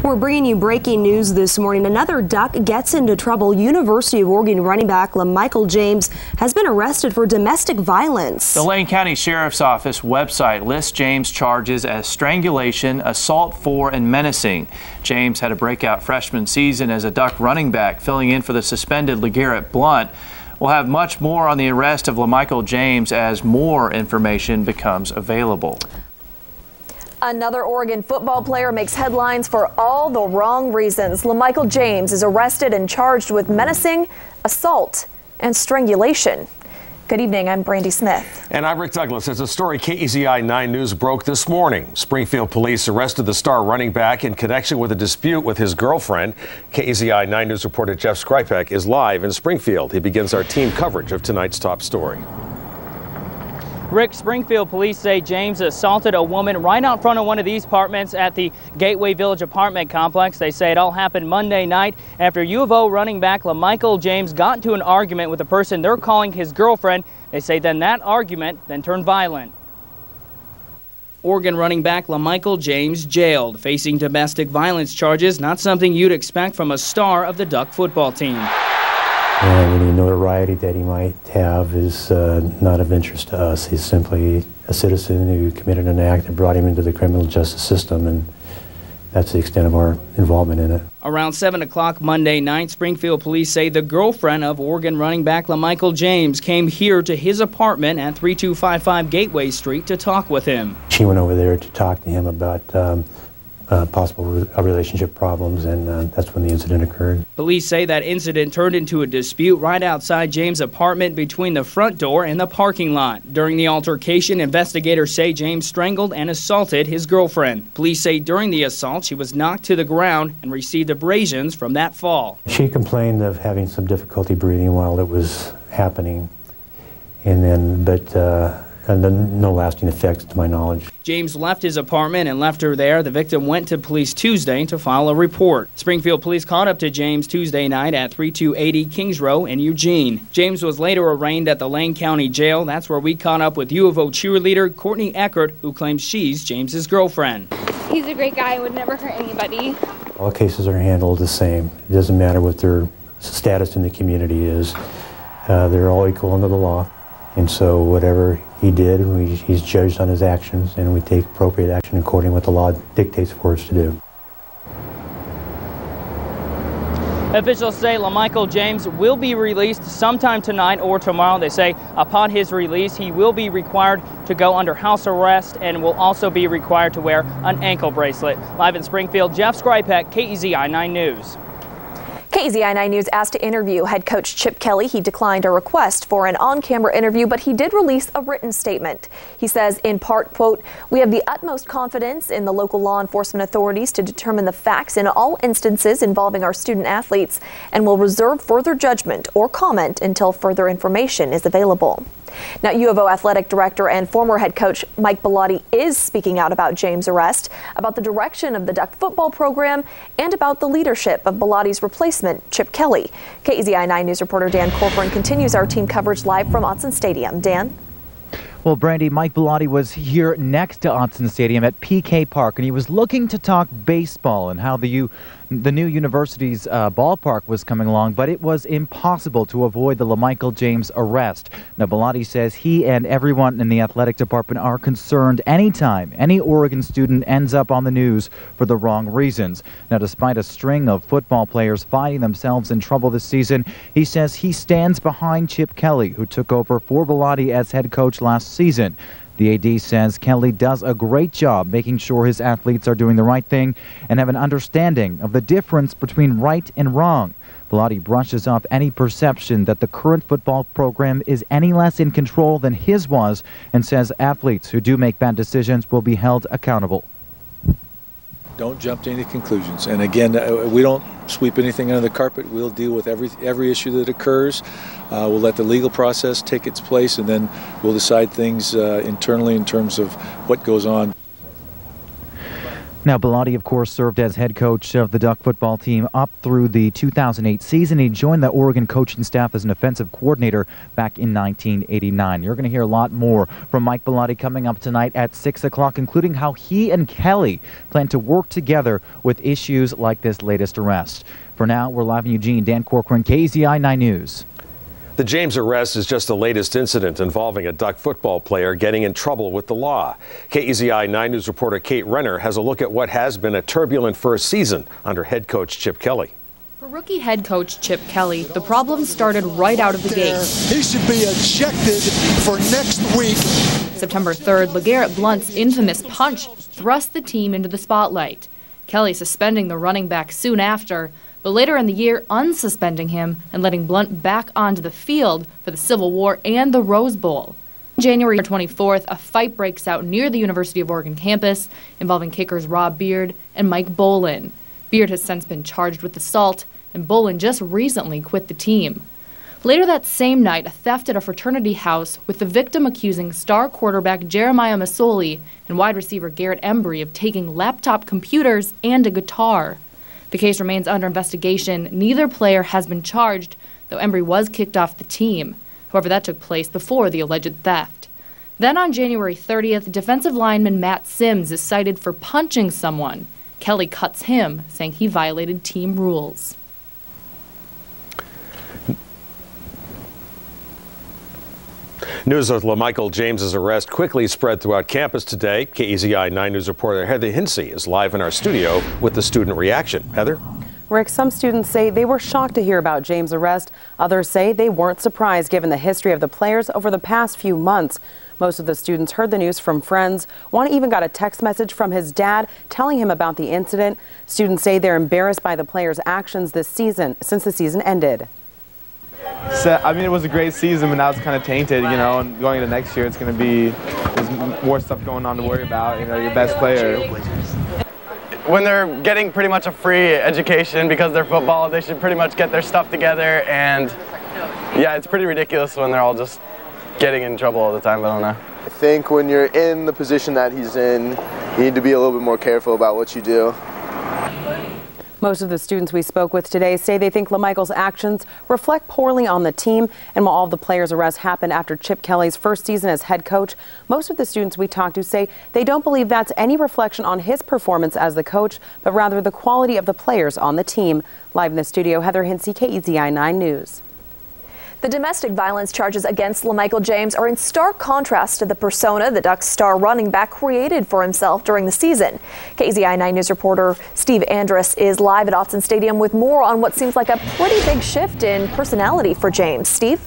We're bringing you breaking news this morning. Another Duck gets into trouble. University of Oregon running back LaMichael James has been arrested for domestic violence. The Lane County Sheriff's Office website lists James' charges as strangulation, assault for, and menacing. James had a breakout freshman season as a Duck running back, filling in for the suspended LeGarrette Blount. We'll have much more on the arrest of LaMichael James as more information becomes available. Another Oregon football player makes headlines for all the wrong reasons. LaMichael James is arrested and charged with menacing, assault, and strangulation. Good evening, I'm Brandy Smith. And I'm Rick Douglas. It's a story KEZI 9 News broke this morning. Springfield police arrested the star running back in connection with a dispute with his girlfriend. KEZI 9 News reporter Jeff Skrypek is live in Springfield. He begins our team coverage of tonight's top story. Rick, Springfield police say James assaulted a woman right out front of one of these apartments at the Gateway Village apartment complex. They say it all happened Monday night after U of O running back LaMichael James got into an argument with a person they're calling his girlfriend. They say then that argument then turned violent. Oregon running back LaMichael James jailed, facing domestic violence charges, not something you'd expect from a star of the Duck football team. And any notoriety that he might have is not of interest to us. He's simply a citizen who committed an act that brought him into the criminal justice system, and that's the extent of our involvement in it. Around 7 o'clock Monday night, Springfield police say the girlfriend of Oregon running back LaMichael James came here to his apartment at 3255 Gateway Street to talk with him. She went over there to talk to him about possible relationship problems, and that's when the incident occurred. Police say that incident turned into a dispute right outside James' apartment between the front door and the parking lot. During the altercation, investigators say James strangled and assaulted his girlfriend. Police say during the assault, she was knocked to the ground and received abrasions from that fall. She complained of having some difficulty breathing while it was happening, and then no lasting effects to my knowledge. James left his apartment and left her there. The victim went to police Tuesday to file a report. Springfield police caught up to James Tuesday night at 3280 Kings Row in Eugene. James was later arraigned at the Lane County Jail. That's where we caught up with U of O cheerleader Courtney Eckert, who claims she's James's girlfriend. He's a great guy and would never hurt anybody. All cases are handled the same. It doesn't matter what their status in the community is. They're all equal under the law. And so whatever he did, he's judged on his actions, and we take appropriate action according to what the law dictates for us to do. Officials say LaMichael James will be released sometime tonight or tomorrow. They say upon his release, he will be required to go under house arrest and will also be required to wear an ankle bracelet. Live in Springfield, Jeff Skrypek, KEZI 9 News. KEZI 9 News asked to interview head coach Chip Kelly. He declined a request for an on-camera interview, but he did release a written statement. He says, in part, quote, "We have the utmost confidence in the local law enforcement authorities to determine the facts in all instances involving our student athletes and will reserve further judgment or comment until further information is available." Now, U of O athletic director and former head coach Mike Bellotti is speaking out about James' arrest, about the direction of the Duck football program, and about the leadership of Bellotti's replacement, Chip Kelly. KEZI 9 News reporter Dan Corcoran continues our team coverage live from Autzen Stadium. Dan? Well, Brandy, Mike Bellotti was here next to Autzen Stadium at PK Park, and he was looking to talk baseball and how the new university's ballpark was coming along, but it was impossible to avoid the LaMichael James arrest. Now, Bellotti says he and everyone in the athletic department are concerned anytime any Oregon student ends up on the news for the wrong reasons. Now, despite a string of football players finding themselves in trouble this season, he says he stands behind Chip Kelly, who took over for Bellotti as head coach last season. The AD says Kelly does a great job making sure his athletes are doing the right thing and have an understanding of the difference between right and wrong. Bellotti brushes off any perception that the current football program is any less in control than his was and says athletes who do make bad decisions will be held accountable. Don't jump to any conclusions. And again, we don't sweep anything under the carpet. We'll deal with every issue that occurs. We'll let the legal process take its place, and then we'll decide things internally in terms of what goes on. Now, Bellotti, of course, served as head coach of the Duck football team up through the 2008 season. He joined the Oregon coaching staff as an offensive coordinator back in 1989. You're going to hear a lot more from Mike Bellotti coming up tonight at 6 o'clock, including how he and Kelly plan to work together with issues like this latest arrest. For now, we're live in Eugene. Dan Corcoran, KEZI 9 News. The James arrest is just the latest incident involving a Duck football player getting in trouble with the law. KEZI 9 News reporter Kate Renner has a look at what has been a turbulent first season under head coach Chip Kelly. For rookie head coach Chip Kelly, the problem started right out of the gate. He should be ejected for next week. September 3rd, LeGarrette Blount's infamous punch thrust the team into the spotlight. Kelly suspending the running back soon after, but later in the year unsuspending him and letting Blount back onto the field for the Civil War and the Rose Bowl. January 24th, a fight breaks out near the University of Oregon campus involving kickers Rob Beard and Mike Bolin. Beard has since been charged with assault, and Bolin just recently quit the team. Later that same night, a theft at a fraternity house with the victim accusing star quarterback Jeremiah Masoli and wide receiver Garrett Embry of taking laptop computers and a guitar. The case remains under investigation. Neither player has been charged, though Embry was kicked off the team. However, that took place before the alleged theft. Then on January 30th, defensive lineman Matt Sims is cited for punching someone. Kelly cuts him, saying he violated team rules. News of LaMichael James's arrest quickly spread throughout campus today. KEZI 9 News reporter Heather Hinsey is live in our studio with the student reaction. Heather? Rick, some students say they were shocked to hear about James' arrest. Others say they weren't surprised given the history of the players over the past few months. Most of the students heard the news from friends. One even got a text message from his dad telling him about the incident. Students say they're embarrassed by the players' actions this season, since the season ended. I mean, it was a great season, but now it's kind of tainted, you know, and going into next year, it's going to be, there's more stuff going on to worry about, you know, your best player. When they're getting pretty much a free education because they're football, they should pretty much get their stuff together, and yeah, it's pretty ridiculous when they're all just getting in trouble all the time. I don't know. I think when you're in the position that he's in, you need to be a little bit more careful about what you do. Most of the students we spoke with today say they think LaMichael's actions reflect poorly on the team. And while all of the players' arrests happened after Chip Kelly's first season as head coach, most of the students we talked to say they don't believe that's any reflection on his performance as the coach, but rather the quality of the players on the team. Live in the studio, Heather Hinsey, KEZI 9 News. The domestic violence charges against LaMichael James are in stark contrast to the persona the Ducks star running back created for himself during the season. KEZI 9 News reporter Steve Andrus is live at Autzen Stadium with more on what seems like a pretty big shift in personality for James. Steve?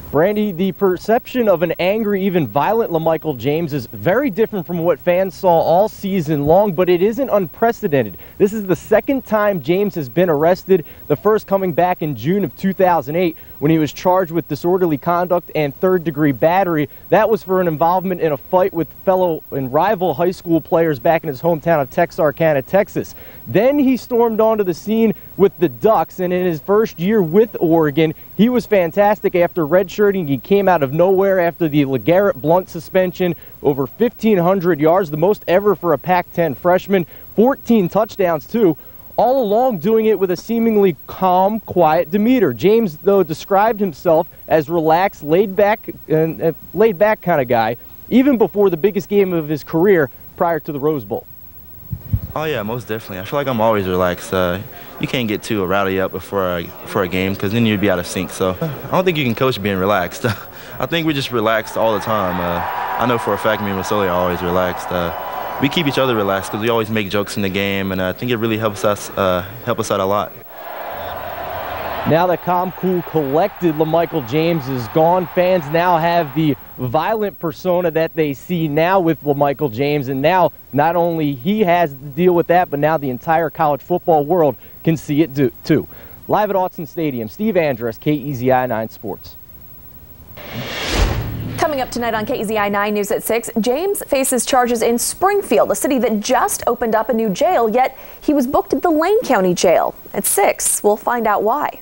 Brandy, the perception of an angry, even violent LaMichael James is very different from what fans saw all season long, but it isn't unprecedented. This is the second time James has been arrested, the first coming back in June of 2008 when he was charged with disorderly conduct and third-degree battery. That was for an involvement in a fight with fellow and rival high school players back in his hometown of Texarkana, Texas. Then he stormed onto the scene with the Ducks, and in his first year with Oregon, he was fantastic after redshirting. He came out of nowhere after the LeGarrette Blount suspension, over 1,500 yards, the most ever for a Pac-10 freshman, 14 touchdowns too, all along doing it with a seemingly calm, quiet demeanor. James, though, described himself as relaxed, laid-back kind of guy, even before the biggest game of his career prior to the Rose Bowl. Oh yeah, most definitely. I feel like I'm always relaxed. You can't get too rowdy up before a game because then you'd be out of sync. So I don't think you can coach being relaxed. I think we're just relaxed all the time. I know for a fact me and Masoli are always relaxed. We keep each other relaxed because we always make jokes in the game, and I think it really helps us out a lot. Now that calm, cool, collected LaMichael James is gone, fans now have the violent persona that they see now with LaMichael James, and now not only he has to deal with that, but now the entire college football world can see it too. Live at Autzen Stadium, Steve Andrus, KEZI 9 Sports. Coming up tonight on KEZI 9 News at 6, James faces charges in Springfield, a city that just opened up a new jail, yet he was booked at the Lane County Jail. At 6, we'll find out why.